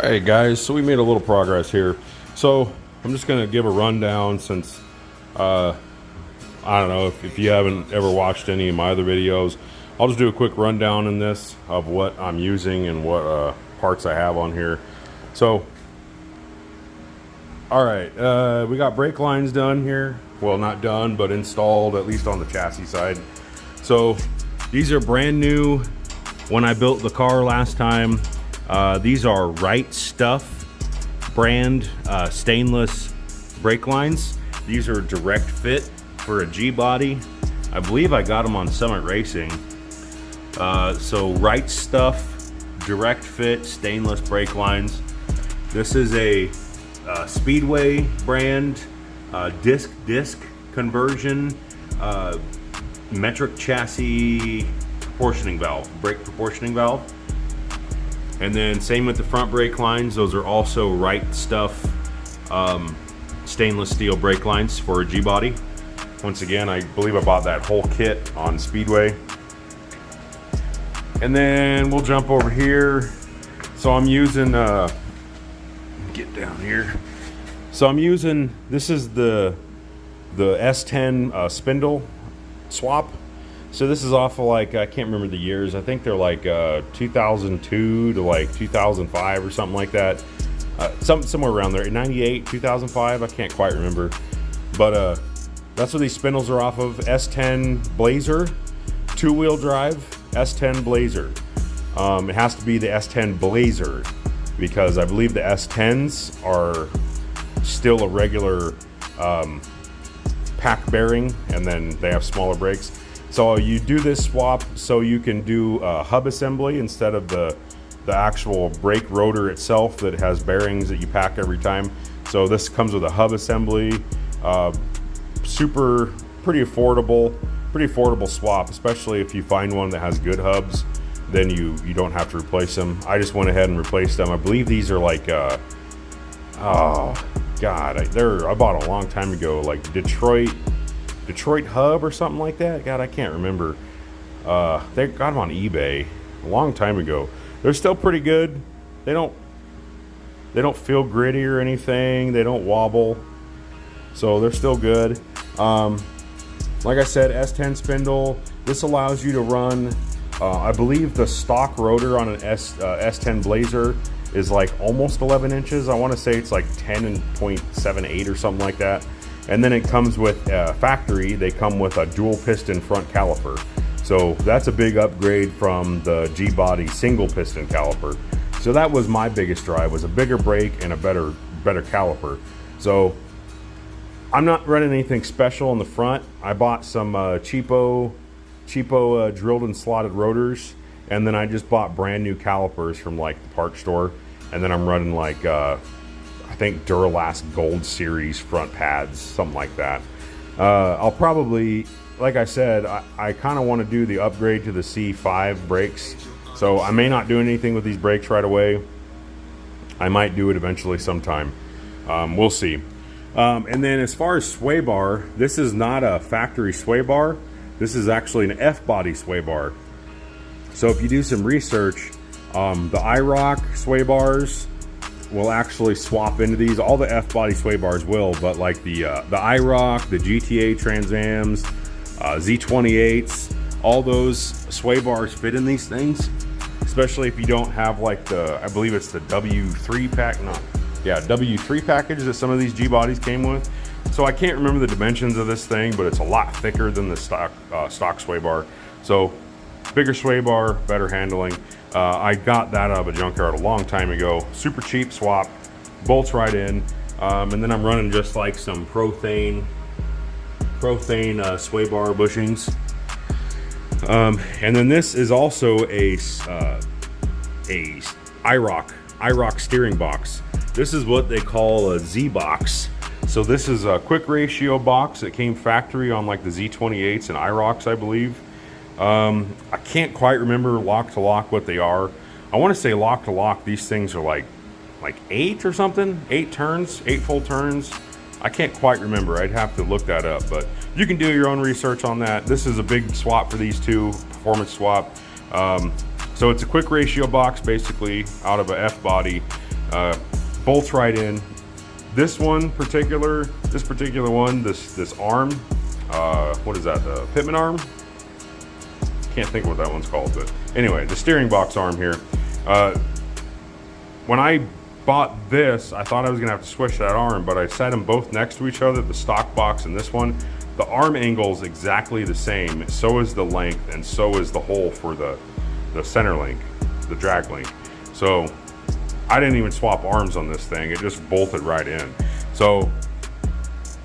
Hey guys, so we made a little progress here. So I'm just gonna give a rundown since I don't know if you haven't ever watched any of my other videos. I'll just do a quick rundown in this of what I'm using and what parts I have on here. So all right, we got brake lines done here. Well, not done, but installed, at least on the chassis side. So these are brand new. When I built the car last time, these are Right Stuff brand stainless brake lines. These are direct fit for a G-body. I believe I got them on Summit Racing. So Right Stuff direct fit stainless brake lines. This is a Speedway brand disc conversion metric chassis proportioning valve, brake proportioning valve. And then same with the front brake lines. Those are also Right Stuff stainless steel brake lines for a G-body. Once again, I believe I bought that whole kit on Speedway. And then we'll jump over here. So I'm using get down here. So I'm using, this is the S10 spindle swap. So this is off of, like, I can't remember the years. I think they're like 2002 to like 2005 or something like that. Somewhere around there, 98, 2005, I can't quite remember. But that's what these spindles are off of. S10 Blazer, two-wheel drive, S10 Blazer. It has to be the S10 Blazer because I believe the S10s are still a regular pack bearing, and then they have smaller brakes. So you do this swap so you can do a hub assembly instead of the actual brake rotor itself that has bearings that you pack every time. So this comes with a hub assembly. Pretty affordable swap, especially if you find one that has good hubs. Then you don't have to replace them. I just went ahead and replaced them. I believe these are like oh god, I bought a long time ago, like Detroit hub or something like that. God, I can't remember. They got them on eBay a long time ago. They're still pretty good. They don't feel gritty or anything. They don't wobble, so they're still good. Like I said, S10 spindle. This allows you to run, I believe the stock rotor on an S10 Blazer is like almost 11 inches. I want to say it's like 10.78 or something like that. And then it comes with factory, they come with a dual piston front caliper. So that's a big upgrade from the G-body single piston caliper. So that was my biggest drive, was a bigger brake and a better caliper. So I'm not running anything special on the front. I bought some cheapo drilled and slotted rotors, and then I just bought brand new calipers from like the parts store. And then I'm running like I think Duralast Gold Series front pads, something like that. I'll probably, like I said, I kind of want to do the upgrade to the C5 brakes. So I may not do anything with these brakes right away. I might do it eventually sometime. We'll see. And then as far as sway bar, this is not a factory sway bar. This is actually an F-body sway bar. So if you do some research, the IROC sway bars will actually swap into these. All the F-body sway bars will, but like the IROC, the GTA Transams, Z28s, all those sway bars fit in these things, especially if you don't have like I believe it's the W3 pack, W3 package that some of these G-bodies came with. So I can't remember the dimensions of this thing, but it's a lot thicker than the stock sway bar. So bigger sway bar, better handling. I got that out of a junkyard a long time ago. Super cheap swap, bolts right in. And then I'm running just like some Prothane sway bar bushings. And then this is also a IROC steering box. This is what they call a Z box. So this is a quick ratio box that came factory on like the Z28s and IROCs, I believe. I can't quite remember lock to lock what they are. I want to say lock to lock, these things are like 8 or something, 8 turns, 8 full turns. I can't quite remember. I'd have to look that up, but you can do your own research on that. This is a big swap for these two, performance swap. So it's a quick ratio box basically out of a F body. Bolts right in. This particular one, this arm, what is that, the fitment arm? Can't think of what that one's called, but anyway, the steering box arm here. When I bought this, I thought I was gonna have to switch that arm, but I set them both next to each other, the stock box and this one. The arm angle is exactly the same, so is the length, and so is the hole for the center link, the drag link. So I didn't even swap arms on this thing, it just bolted right in. So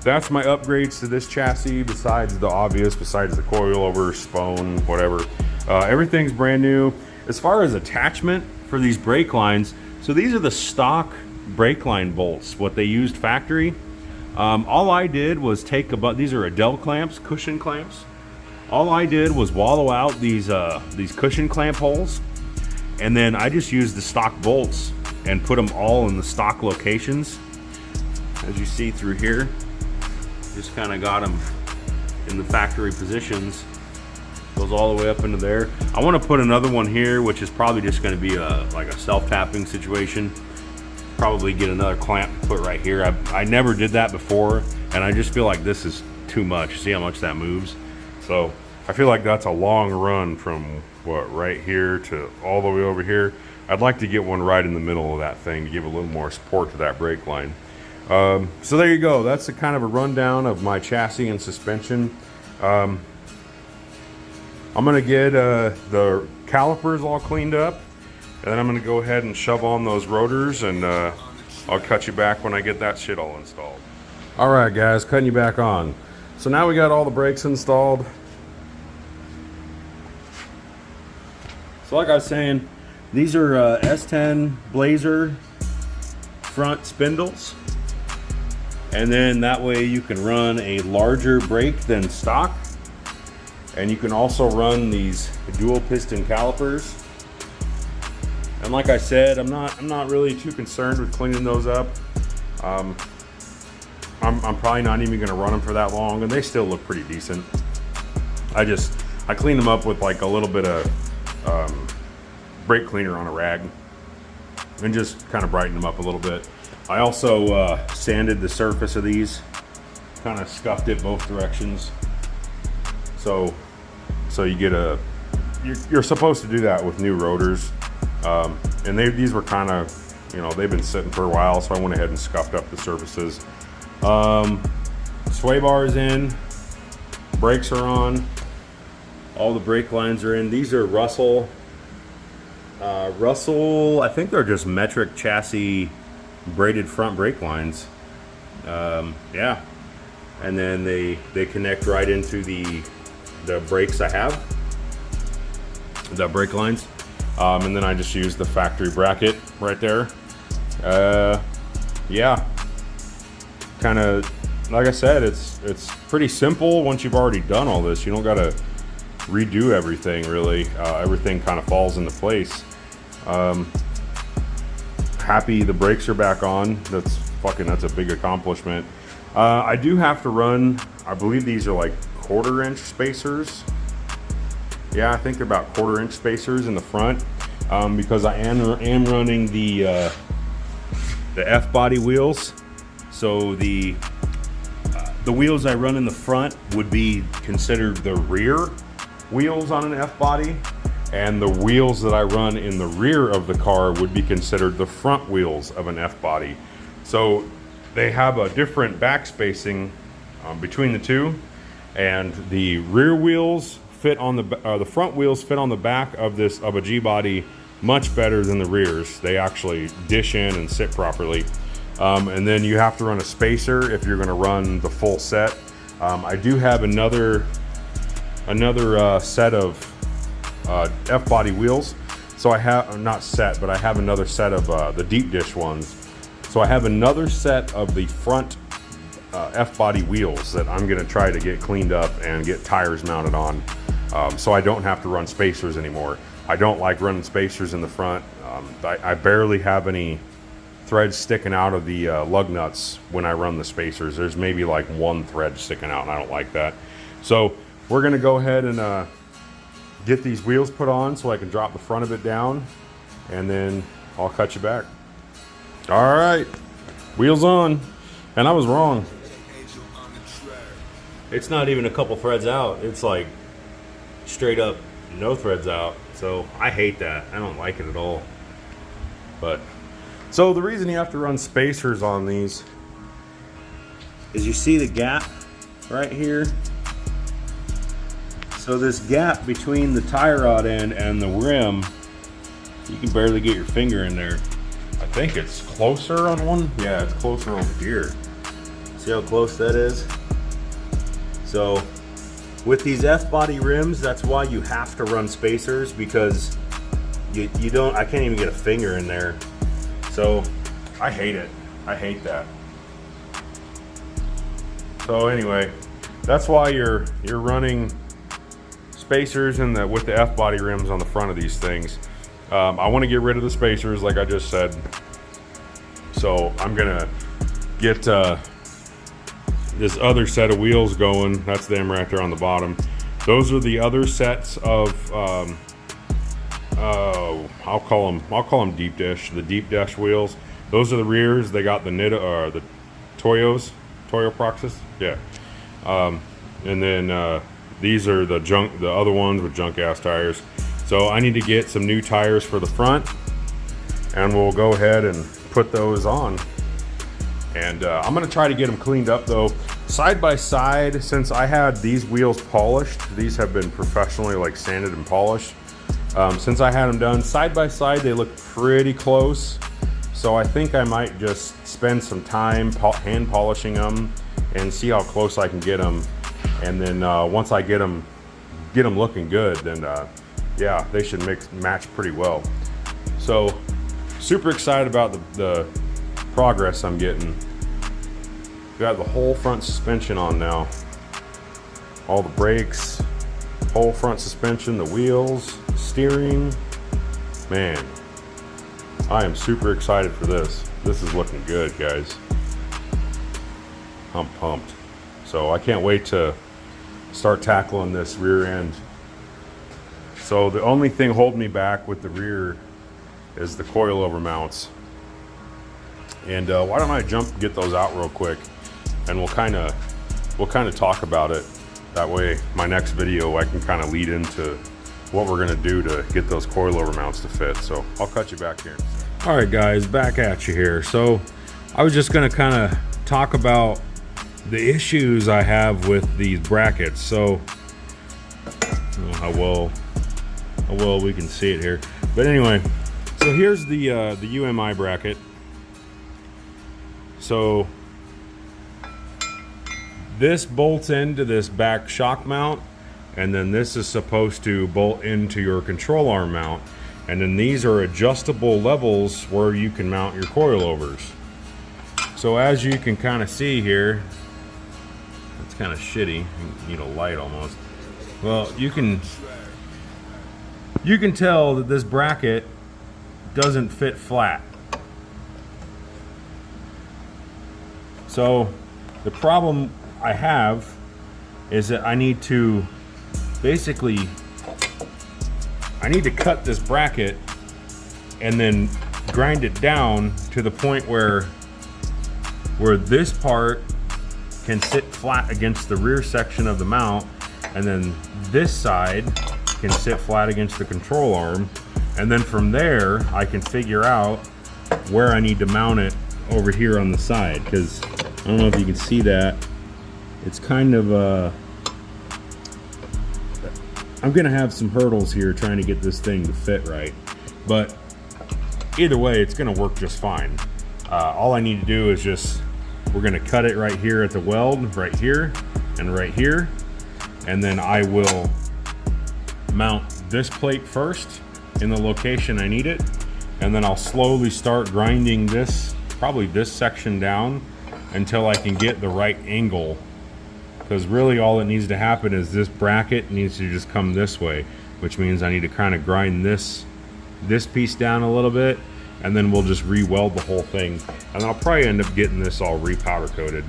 that's my upgrades to this chassis, besides the obvious, besides the coilover, spone, whatever. Everything's brand new. As far as attachment for these brake lines, so these are the stock brake line bolts, what they used factory. All I did was take these are Adele clamps, cushion clamps. All I did was wallow out these cushion clamp holes, and then I just used the stock bolts and put them all in the stock locations. As you see through here, just kind of got them in the factory positions. Goes all the way up into there. I want to put another one here, which is probably just going to be like a self-tapping situation. Probably get another clamp to put right here. I never did that before, and I just feel like this is too much. See how much that moves? So I feel like that's a long run from what, right here to all the way over here. I'd like to get one right in the middle of that thing to give a little more support to that brake line. So there you go. That's a kind of a rundown of my chassis and suspension. I'm gonna get the calipers all cleaned up, and then I'm gonna go ahead and shove on those rotors, and I'll cut you back when I get that shit all installed. All right, guys, cutting you back on. So now we got all the brakes installed. So like I was saying, these are S10 Blazer front spindles. And then that way you can run a larger brake than stock. And you can also run these dual piston calipers. And like I said, I'm not really too concerned with cleaning those up. I'm probably not even gonna run them for that long, and they still look pretty decent. I clean them up with like a little bit of brake cleaner on a rag and just kind of brighten them up a little bit. I also sanded the surface of these, kind of scuffed it both directions. So you get you're supposed to do that with new rotors. And these were kind of, they've been sitting for a while, so I went ahead and scuffed up the surfaces. Sway bar is in, brakes are on, all the brake lines are in. These are Russell, I think they're just metric chassis braided front brake lines. Yeah, and then they connect right into the brakes I have, the brake lines. And then I just use the factory bracket right there. Yeah, kind of like I said, it's pretty simple once you've already done all this. You don't gotta redo everything really. Everything kind of falls into place. Happy the brakes are back on. That's a big accomplishment. I do have to run, I believe these are like 1/4 inch spacers. Yeah, I think they're about 1/4 inch spacers in the front, because I am running the F-body wheels. So the wheels I run in the front would be considered the rear wheels on an F-body, and the wheels that I run in the rear of the car would be considered the front wheels of an F-body. So they have a different back spacing between the two, and the rear wheels fit on the front wheels fit on the back of a GBody much better than the rears. They actually dish in and sit properly. And then you have to run a spacer if you're going to run the full set. I do have another set of F-body wheels. So I have, not set, but I have another set of the deep dish ones. So I have another set of the front F-body wheels that I'm going to try to get cleaned up and get tires mounted on. So I don't have to run spacers anymore. I don't like running spacers in the front. I barely have any threads sticking out of the lug nuts when I run the spacers. There's maybe like one thread sticking out, and I don't like that. So we're gonna go ahead and get these wheels put on so I can drop the front of it down, and then I'll cut you back. All right, wheels on. And I was wrong. It's not even a couple threads out. It's like straight up no threads out. So I hate that. I don't like it at all. But so the reason you have to run spacers on these is you see the gap right here. So this gap between the tie rod end and the rim, you can barely get your finger in there. I think it's closer on one. Yeah, it's closer over here. See how close that is? So with these F-body rims, that's why you have to run spacers, because you don't, I can't even get a finger in there. So I hate it. I hate that. So anyway, that's why you're running spacers with the F-body rims on the front of these things. I want to get rid of the spacers like I just said. So I'm gonna get this other set of wheels going. That's them right there on the bottom. Those are the other sets of I'll call them deep dish, the deep dash wheels. Those are the rears. They got the the Toyo Proxys, yeah. And then these are the other ones with junk ass tires. So I need to get some new tires for the front, and we'll go ahead and put those on. And I'm gonna try to get them cleaned up though. Side by side, since I had these wheels polished, these have been professionally like sanded and polished. Since I had them done side by side, they look pretty close. So I think I might just spend some time hand polishing them and see how close I can get them. And then once I get them looking good, then yeah, they should match pretty well. So super excited about the progress I'm getting. Got the whole front suspension on now. All the brakes, whole front suspension, the wheels, steering. Man, I am super excited for this. This is looking good, guys. I'm pumped. So I can't wait to start tackling this rear end. So the only thing holding me back with the rear is the coilover mounts. And why don't I get those out real quick, and we'll kind of talk about it. That way my next video I can kind of lead into what we're gonna do to get those coilover mounts to fit. So I'll cut you back here. All right guys, back at you here. So I was just gonna kind of talk about the issues I have with these brackets. So I don't know how well we can see it here, but anyway, so here's the UMI bracket. So this bolts into this back shock mount, and then this is supposed to bolt into your control arm mount, and then these are adjustable levels where you can mount your coilovers. So as you can kind of see here, it's kind of shitty. You need a light almost. Well, you can tell that this bracket doesn't fit flat. So the problem I have is that I need to cut this bracket and then grind it down to the point where this part can sit flat against the rear section of the mount, and then this side can sit flat against the control arm, and then from there I can figure out where I need to mount it over here on the side, because I don't know if you can see that. It's kind of I'm gonna have some hurdles here trying to get this thing to fit right, but either way it's gonna work just fine. All I need to do is we're gonna cut it right here at the weld, right here and right here, and then I will mount this plate first in the location I need it, and then I'll slowly start grinding probably this section down until I can get the right angle, because really all that needs to happen is this bracket needs to just come this way, which means I need to kind of grind this piece down a little bit, and then we'll just re-weld the whole thing, and I'll probably end up getting this all re-powder coated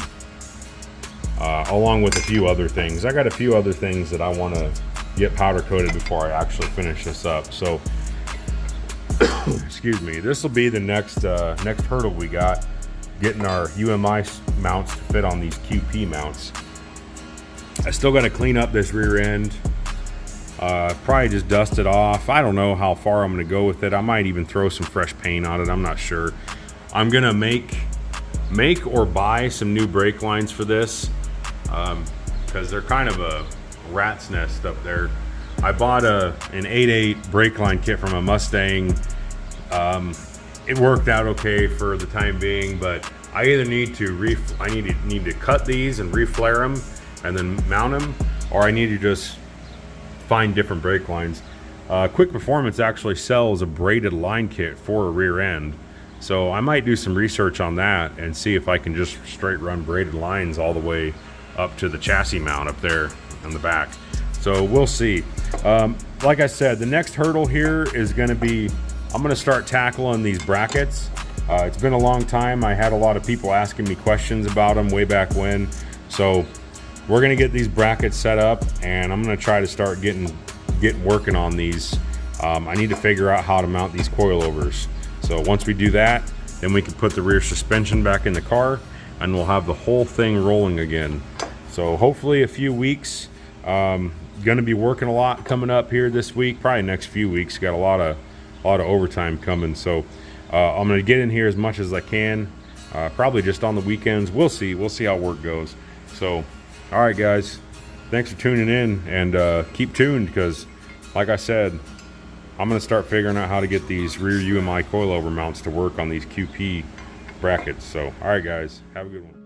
along with a few other things. I got a few other things that I want to get powder coated before I actually finish this up. So excuse me, this will be the next next hurdle we got, getting our UMI mounts to fit on these QP mounts. I still got to clean up this rear end, probably just dust it off. I don't know how far I'm going to go with it. I might even throw some fresh paint on it, I'm not sure. I'm going to make or buy some new brake lines for this, because they're kind of a rat's nest up there. I bought an 8.8 brake line kit from a Mustang. It worked out okay for the time being, but I either need to need to cut these and reflare them and then mount them, or I need to just find different brake lines. Quick Performance actually sells a braided line kit for a rear end, so I might do some research on that and see if I can just straight run braided lines all the way up to the chassis mount up there on the back. So we'll see. Like I said, the next hurdle here is going to be, I'm going to start tackling these brackets. It's been a long time. I had a lot of people asking me questions about them way back when. So we're going to get these brackets set up, and I'm going to try to start getting working on these. I need to figure out how to mount these coilovers. So once we do that, then we can put the rear suspension back in the car, and we'll have the whole thing rolling again. So hopefully a few weeks. Going to be working a lot coming up here this week, probably next few weeks. Got a lot of overtime coming, so I'm going to get in here as much as I can, probably just on the weekends. We'll see how work goes. So all right guys, thanks for tuning in, and keep tuned, because like I said, I'm going to start figuring out how to get these rear UMI coilover mounts to work on these QP brackets. So all right guys, have a good one.